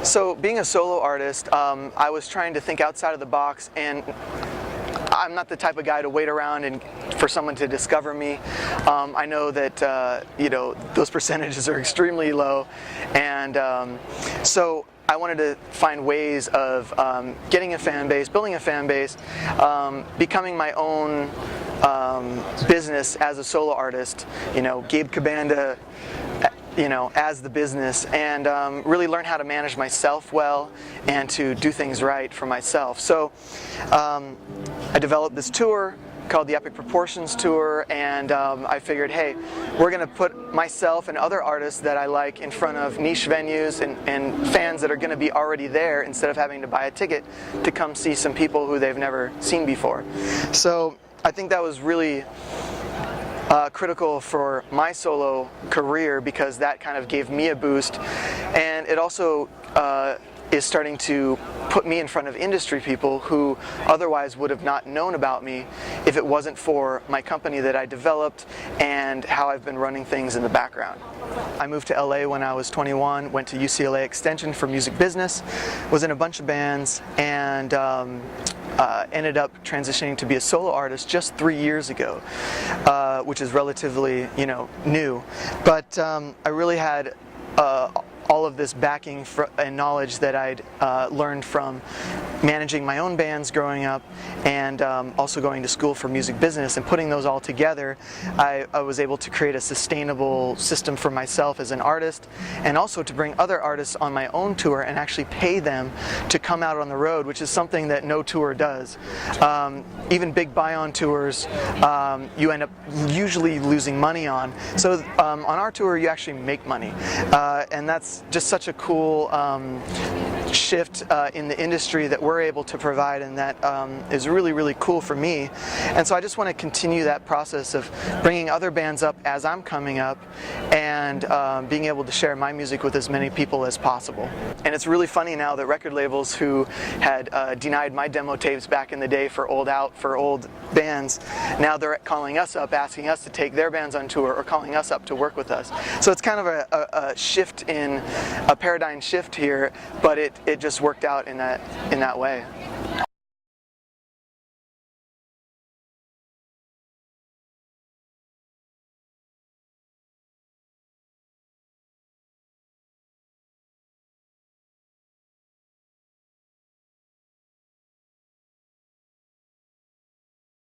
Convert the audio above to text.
So being a solo artist, I was trying to think outside of the box, and I'm not the type of guy to wait around and for someone to discover me. I know that those percentages are extremely low, and so I wanted to find ways of getting a fan base, building a fan base, becoming my own business as a solo artist. Gabe Kubanda, as the business, and really learn how to manage myself well and to do things right for myself. So I developed this tour called the Epic Proportions Tour, and I figured, hey, we're going to put myself and other artists that I like in front of niche venues and fans that are going to be already there, instead of having to buy a ticket to come see some people who they've never seen before. So I think that was really critical for my solo career, because that kind of gave me a boost, and it also is starting to put me in front of industry people who otherwise would have not known about me if it wasn't for my company that I developed and how I've been running things in the background. I moved to LA when I was 21, went to UCLA Extension for music business, was in a bunch of bands, and ended up transitioning to be a solo artist just 3 years ago, which is relatively, new. But I really had all of this backing and knowledge that I'd learned from managing my own bands growing up, and also going to school for music business, and putting those all together, I was able to create a sustainable system for myself as an artist, and also to bring other artists on my own tour and actually pay them to come out on the road, which is something that no tour does. Even big buy-on tours, you end up usually losing money on. So on our tour, you actually make money, and that's just such a cool shift in the industry that we're able to provide, and that is really, really cool for me. And so I just want to continue that process of bringing other bands up as I'm coming up, and being able to share my music with as many people as possible. And it's really funny now that record labels who had denied my demo tapes back in the day for old bands, now they're calling us up, asking us to take their bands on tour, or calling us up to work with us. So it's kind of a shift in a paradigm shift here, but it just worked out in that way.